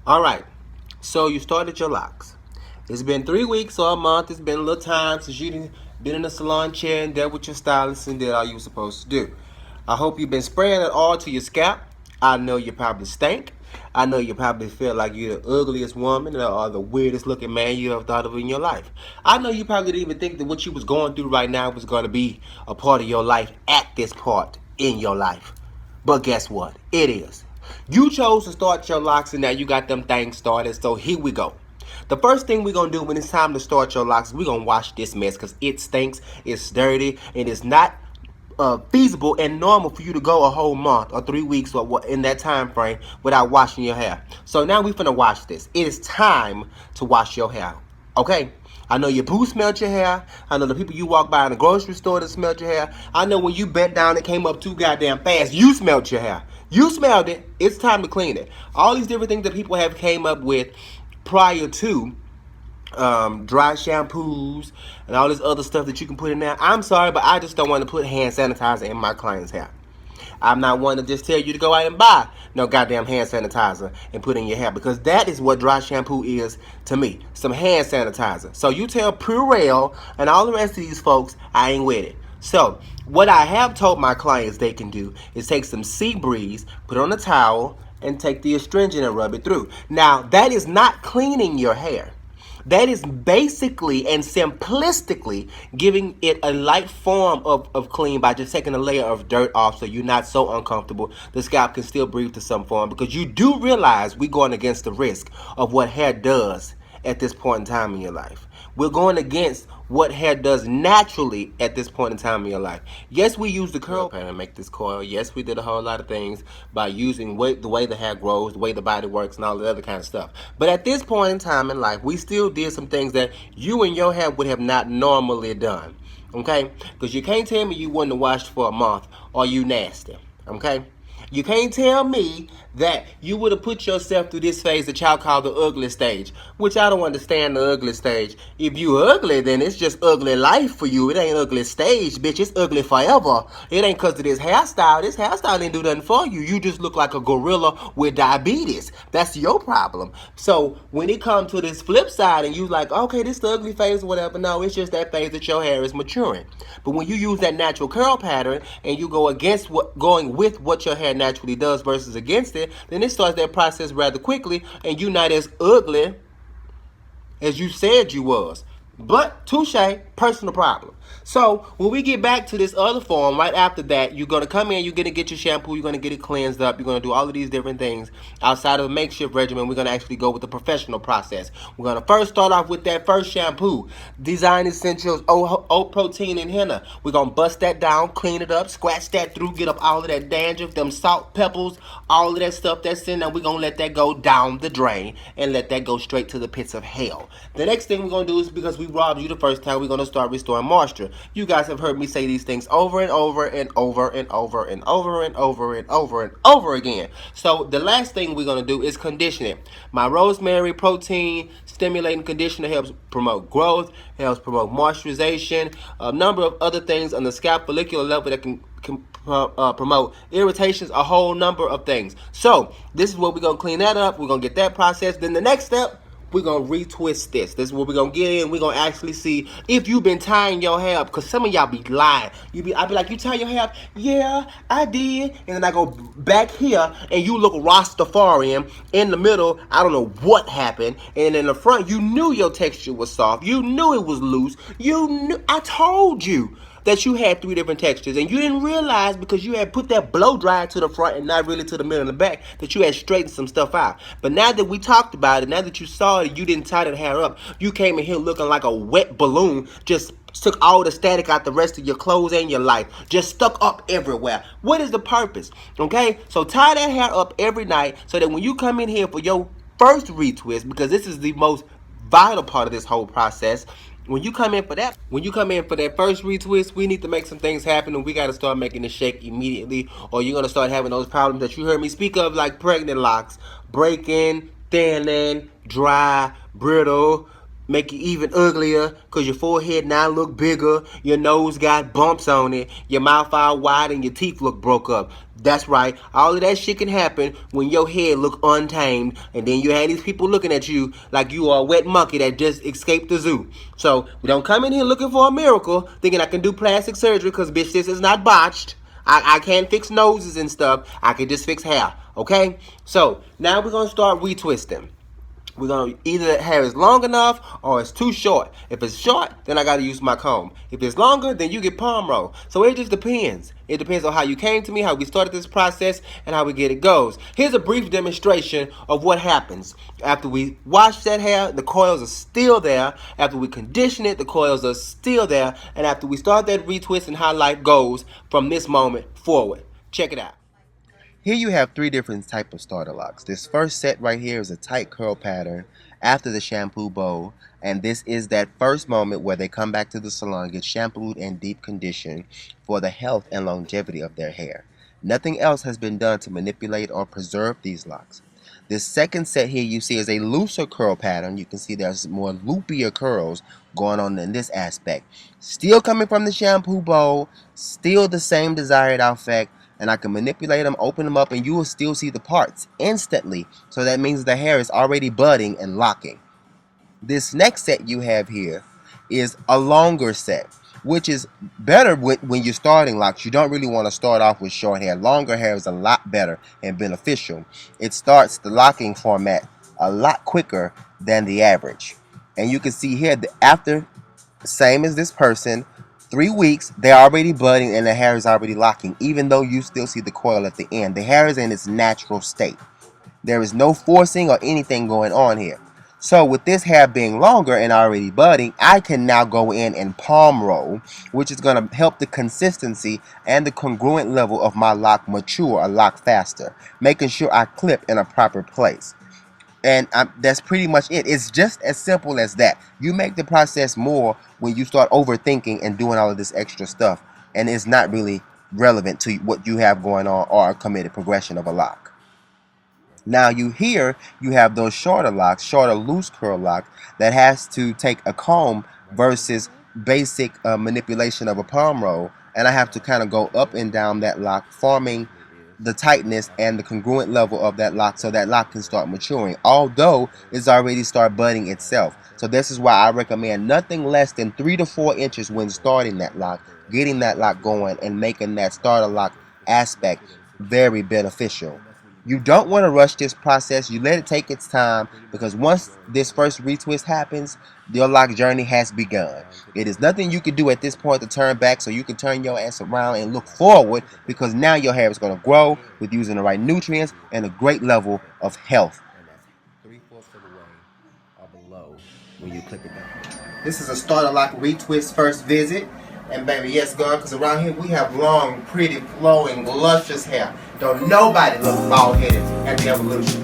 All right, so you started your locks. It's been 3 weeks or a month. It's been a little time since you been in the salon chair and dealt with your stylist and did all you were supposed to do. I hope you've been spraying it all to your scalp. I know you probably stink. I know you probably feel like you're the ugliest woman or the weirdest looking man you ever thought of in your life. I know you probably didn't even think that what you was going through right now was going to be a part of your life at this part in your life. But guess what? It is. You chose to start your locks and now you got them things started. So here we go. The first thing we're going to do when it's time to start your locks is we're going to wash this mess because it stinks, it's dirty, and it's not feasible and normal for you to go a whole month or 3 weeks or what in that time frame without washing your hair. So now we're finna wash this. It is time to wash your hair. Okay? I know your boo smelled your hair. I know the people you walk by in the grocery store that smelled your hair. I know when you bent down and came up too goddamn fast, you smelled your hair. You smelled it. It's time to clean it. All these different things that people have came up with prior to dry shampoos and all this other stuff that you can put in there. I'm sorry, but I just don't want to put hand sanitizer in my client's hair. I'm not one to just tell you to go out and buy no goddamn hand sanitizer and put in your hair because that is what dry shampoo is to me. Some hand sanitizer. So you tell Purell and all the rest of these folks I ain't with it. So what I have told my clients they can do is take some Sea Breeze, put it on a towel, and take the astringent and rub it through. Now, that is not cleaning your hair. That is basically and simplistically giving it a light form of clean by just taking a layer of dirt off so you're not so uncomfortable. The scalp can still breathe to some form because you do realize we're going against the risk of what hair does at this point in time in your life. We're going against what hair does naturally at this point in time in your life. Yes, we use the curl pattern to make this coil. Yes, we did a whole lot of things by using the way the hair grows, the way the body works, and all the other kind of stuff. But at this point in time in life, we still did some things that you and your hair would have not normally done. Okay? Because you can't tell me you wouldn't have washed for a month or you nasty. Okay? You can't tell me that you would have put yourself through this phase that y'all call the ugly stage, which I don't understand the ugly stage. If you ugly, then it's just ugly life for you. It ain't ugly stage, bitch. It's ugly forever. It ain't because of this hairstyle. This hairstyle didn't do nothing for you. You just look like a gorilla with diabetes. That's your problem. So when it comes to this flip side and you like, okay, this is the ugly phase or whatever, no, it's just that phase that your hair is maturing. But when you use that natural curl pattern and you go against going with what your hair naturally does versus against it, then it starts that process rather quickly and you're not as ugly as you said you was. But, touche, personal problem. So, when we get back to this other form, right after that, you're going to come in, you're going to get your shampoo, you're going to get it cleansed up, you're going to do all of these different things. Outside of the makeshift regimen, we're going to actually go with the professional process. We're going to first start off with that first shampoo, Design Essentials, oat protein and henna. We're going to bust that down, clean it up, scratch that through, get up all of that dandruff, them salt pebbles, all of that stuff that's in there. We're going to let that go down the drain and let that go straight to the pits of hell. The next thing we're going to do is because we robbed you the first time, we're going to start restoring moisture. You guys have heard me say these things over and over and over and over and over and over and over and over again. So the last thing we're going to do is conditioning. My rosemary protein stimulating conditioner helps promote growth, helps promote moisturization, a number of other things on the scalp follicular level that can promote irritations, a whole number of things. So this is what we're going to clean that up. We're going to get that process. Then the next step, we're going to retwist this. This is what we're going to get in. We're going to actually see if you've been tying your hair up. Because some of y'all be lying. I be like, you tie your hair up? Yeah, I did. And then I go back here and you look Rastafarian. In the middle, I don't know what happened. And in the front, you knew your texture was soft. You knew it was loose. You knew. I told you that you had 3 different textures and you didn't realize because you had put that blow dryer to the front and not really to the middle and the back that you had straightened some stuff out. But now that we talked about it, now that you saw it, you didn't tie that hair up. You came in here looking like a wet balloon, just took all the static out the rest of your clothes and your life, just stuck up everywhere. What is the purpose? Okay, so tie that hair up every night so that when you come in here for your first retwist, because this is the most vital part of this whole process, when you come in for that first retwist, we need to make some things happen and we got to start making the shake immediately or you're going to start having those problems that you heard me speak of like pregnant locks, breaking, thinning, dry, brittle, make you even uglier because your forehead now look bigger, your nose got bumps on it, your mouth all wide, and your teeth look broke up. That's right. All of that shit can happen when your head look untamed, and then you have these people looking at you like you are a wet monkey that just escaped the zoo. So we don't come in here looking for a miracle, thinking I can do plastic surgery because bitch, this is not botched. I can't fix noses and stuff. I can just fix hair. Okay? So now we're gonna start retwisting. We're going to either have it long enough or it's too short. If it's short, then I got to use my comb. If it's longer, then you get palm roll. So it just depends. It depends on how you came to me, how we started this process, and how we get it goes. Here's a brief demonstration of what happens. After we wash that hair, the coils are still there. After we condition it, the coils are still there. And after we start that retwist and how life goes from this moment forward. Check it out. Here you have three different type of starter locks. This first set right here is a tight curl pattern after the shampoo bowl, and this is that first moment where they come back to the salon, get shampooed and deep conditioned for the health and longevity of their hair. Nothing else has been done to manipulate or preserve these locks. This second set here you see is a looser curl pattern. You can see there's more loopier curls going on in this aspect. Still coming from the shampoo bowl, still the same desired effect, and I can manipulate them, open them up, and you will still see the parts instantly. So that means the hair is already budding and locking. This next set you have here is a longer set, which is better when you're starting locks. You don't really want to start off with short hair. Longer hair is a lot better and beneficial. It starts the locking format a lot quicker than the average. And you can see here that after, same as this person, 3 weeks, they're already budding and the hair is already locking, even though you still see the coil at the end. The hair is in its natural state. There is no forcing or anything going on here. So with this hair being longer and already budding, I can now go in and palm roll, which is going to help the consistency and the congruent level of my lock mature a lot faster, making sure I clip in a proper place. And that's pretty much it. It's just as simple as that. You make the process more when you start overthinking and doing all of this extra stuff, and it's not really relevant to what you have going on or a committed progression of a lock. Now you have those shorter locks, shorter loose curl locks that has to take a comb versus basic manipulation of a palm roll, and I have to kind of go up and down that lock, forming the tightness and the congruent level of that lock so that lock can start maturing, although it's already start budding itself. So this is why I recommend nothing less than 3 to 4 inches when starting that lock, getting that lock going and making that starter lock aspect very beneficial. You don't want to rush this process. You let it take its time, because once this first retwist happens, your lock journey has begun. It is nothing you can do at this point to turn back, so you can turn your ass around and look forward, because now your hair is going to grow with using the right nutrients and a great level of health. And that's 3/4 of the way or below when you clip it down. This is a starter lock retwist first visit. And baby, yes, girl, because around here we have long, pretty, flowing, luscious hair. Don't nobody look bald-headed at the evolution.